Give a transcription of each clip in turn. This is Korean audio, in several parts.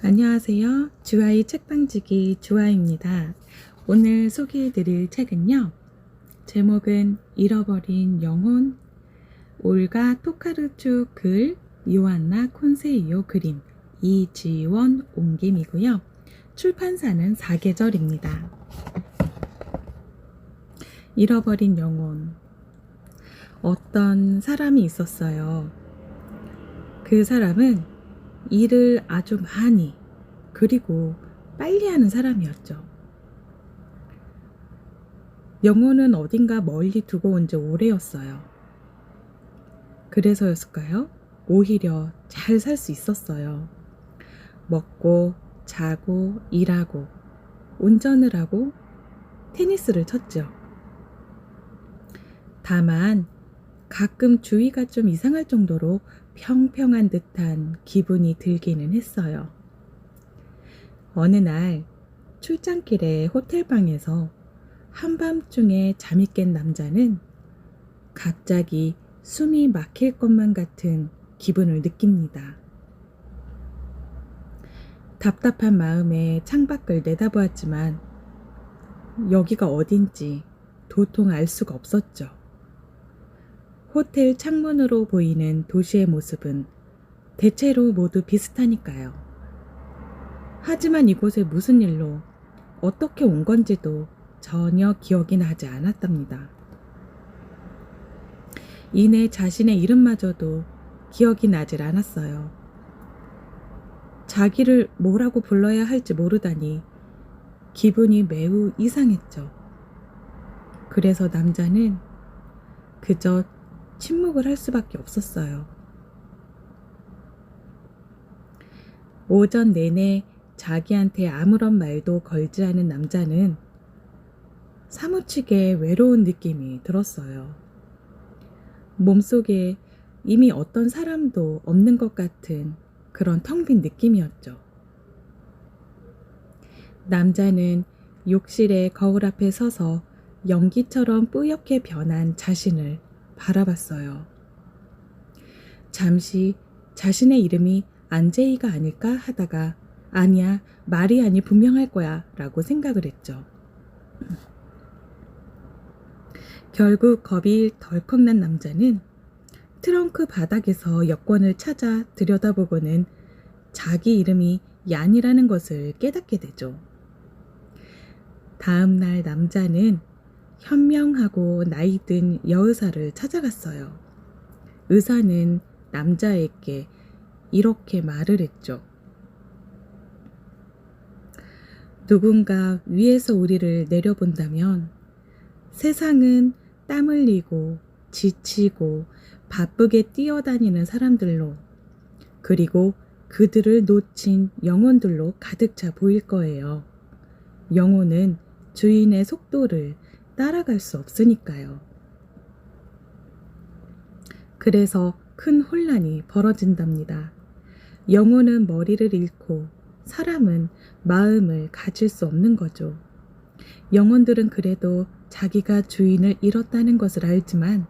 안녕하세요. 주아의 책방지기 주아입니다. 오늘 소개해드릴 책은요. 제목은 잃어버린 영혼, 올가 토카르추 글, 요안나 콘세이오 그림, 이지원 옮김이고요. 출판사는 사계절입니다. 잃어버린 영혼. 어떤 사람이 있었어요. 그 사람은 일을 아주 많이 그리고 빨리 하는 사람이었죠. 영혼은 어딘가 멀리 두고 온 지 오래였어요. 그래서였을까요? 오히려 잘 살 수 있었어요. 먹고 자고 일하고 운전을 하고 테니스를 쳤죠. 다만 가끔 주위가 좀 이상할 정도로 평평한 듯한 기분이 들기는 했어요. 어느 날 출장길에 호텔방에서 한밤중에 잠이 깬 남자는 갑자기 숨이 막힐 것만 같은 기분을 느낍니다. 답답한 마음에 창밖을 내다보았지만 여기가 어딘지 도통 알 수가 없었죠. 호텔 창문으로 보이는 도시의 모습은 대체로 모두 비슷하니까요. 하지만 이곳에 무슨 일로 어떻게 온 건지도 전혀 기억이 나지 않았답니다. 이내 자신의 이름마저도 기억이 나질 않았어요. 자기를 뭐라고 불러야 할지 모르다니 기분이 매우 이상했죠. 그래서 남자는 그저 침묵을 할 수밖에 없었어요. 오전 내내 자기한테 아무런 말도 걸지 않은 남자는 사무치게 외로운 느낌이 들었어요. 몸속에 이미 어떤 사람도 없는 것 같은 그런 텅 빈 느낌이었죠. 남자는 욕실의 거울 앞에 서서 연기처럼 뿌옇게 변한 자신을 바라봤어요. 잠시 자신의 이름이 안제이가 아닐까 하다가 아니야, 마리안이 분명할 거야 라고 생각을 했죠. 결국 겁이 덜컥 난 남자는 트렁크 바닥에서 여권을 찾아 들여다보고는 자기 이름이 얀이라는 것을 깨닫게 되죠. 다음 날 남자는 현명하고 나이든 여의사를 찾아갔어요. 의사는 남자에게 이렇게 말을 했죠. 누군가 위에서 우리를 내려본다면 세상은 땀 흘리고 지치고 바쁘게 뛰어다니는 사람들로, 그리고 그들을 놓친 영혼들로 가득 차 보일 거예요. 영혼은 주인의 속도를 따라갈 수 없으니까요. 그래서 큰 혼란이 벌어진답니다. 영혼은 머리를 잃고 사람은 마음을 가질 수 없는 거죠. 영혼들은 그래도 자기가 주인을 잃었다는 것을 알지만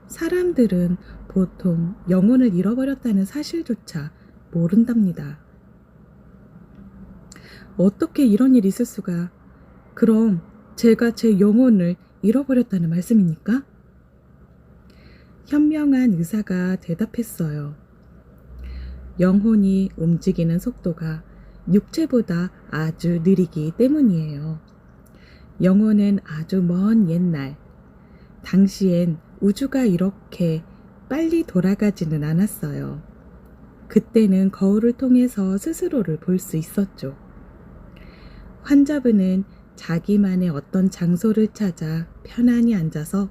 사람들은 보통 영혼을 잃어버렸다는 사실조차 모른답니다. 어떻게 이런 일이 있을 수가? 그럼 제가 제 영혼을 잃어버렸다는 말씀입니까? 현명한 의사가 대답했어요. 영혼이 움직이는 속도가 육체보다 아주 느리기 때문이에요. 영혼은 아주 먼 옛날, 당시엔 우주가 이렇게 빨리 돌아가지는 않았어요. 그때는 거울을 통해서 스스로를 볼 수 있었죠. 환자분은 자기만의 어떤 장소를 찾아 편안히 앉아서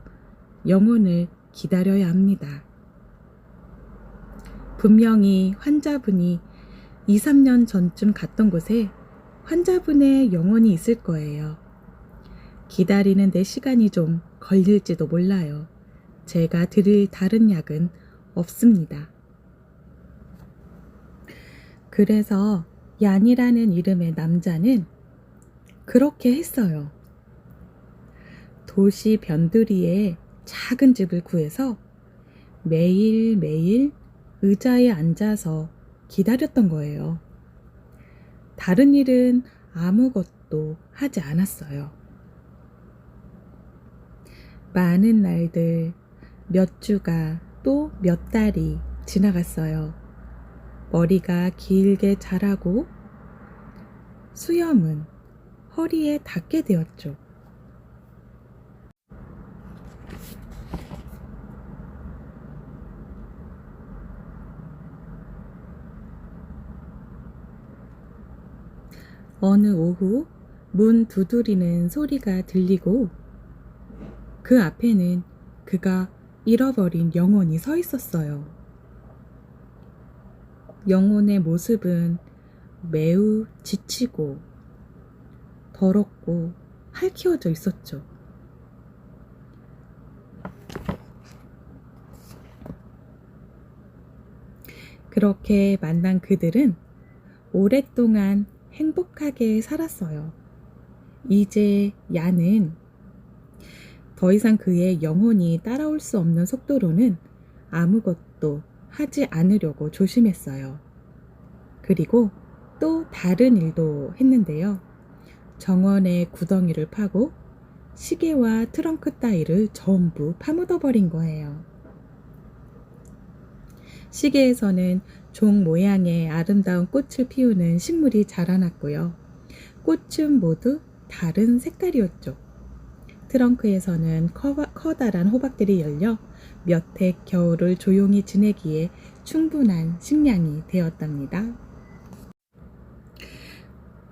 영혼을 기다려야 합니다. 분명히 환자분이 2, 3년 전쯤 갔던 곳에 환자분의 영혼이 있을 거예요. 기다리는 데 시간이 좀 걸릴지도 몰라요. 제가 드릴 다른 약은 없습니다. 그래서 얀이라는 이름의 남자는 그렇게 했어요. 도시 변두리에 작은 집을 구해서 매일매일 의자에 앉아서 기다렸던 거예요. 다른 일은 아무것도 하지 않았어요. 많은 날들, 몇 주가 또 몇 달이 지나갔어요. 머리가 길게 자라고 수염은 허리에 닿게 되었죠. 어느 오후 문 두드리는 소리가 들리고 그 앞에는 그가 잃어버린 영혼이 서 있었어요. 영혼의 모습은 매우 지치고 더럽고 핥히워져 있었죠. 그렇게 만난 그들은 오랫동안 행복하게 살았어요. 이제 야는 더 이상 그의 영혼이 따라올 수 없는 속도로는 아무것도 하지 않으려고 조심했어요. 그리고 또 다른 일도 했는데요. 정원의 구덩이를 파고 시계와 트렁크 따위를 전부 파묻어버린 거예요. 시계에서는 종 모양의 아름다운 꽃을 피우는 식물이 자라났고요. 꽃은 모두 다른 색깔이었죠. 트렁크에서는 커다란 호박들이 열려 몇 해 겨울을 조용히 지내기에 충분한 식량이 되었답니다.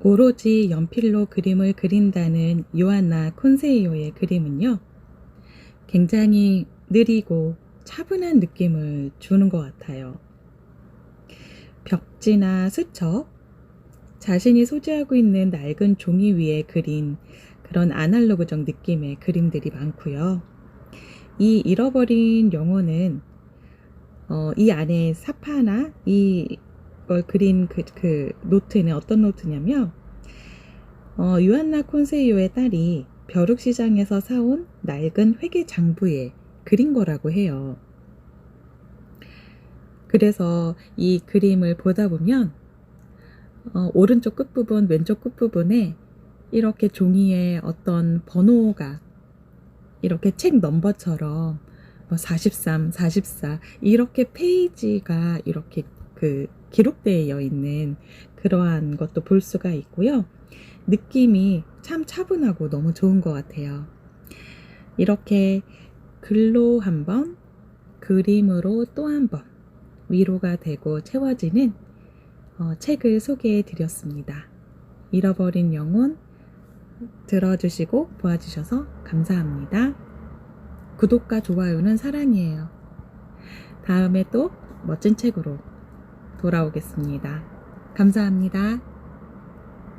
오로지 연필로 그림을 그린다는 요한나 콘세이오의 그림은요, 굉장히 느리고 차분한 느낌을 주는 것 같아요. 벽지나 수첩, 자신이 소지하고 있는 낡은 종이 위에 그린 그런 아날로그적 느낌의 그림들이 많고요. 이 잃어버린 영혼은 이 안에 사파나 이걸 그린 그 노트는 어떤 노트냐면 요한나 콘세이오의 딸이 벼룩시장에서 사온 낡은 회계 장부에 그린 거라고 해요. 그래서 이 그림을 보다 보면 오른쪽 끝부분, 왼쪽 끝부분에 이렇게 종이에 어떤 번호가 이렇게 책 넘버처럼 43, 44 이렇게 페이지가 이렇게 기록되어 있는 그러한 것도 볼 수가 있고요. 느낌이 참 차분하고 너무 좋은 것 같아요. 이렇게 글로 한번, 그림으로 또 한 번 위로가 되고 채워지는 책을 소개해 드렸습니다. 잃어버린 영혼 들어주시고 보아주셔서 감사합니다. 구독과 좋아요는 사랑이에요. 다음에 또 멋진 책으로 돌아오겠습니다. 감사합니다.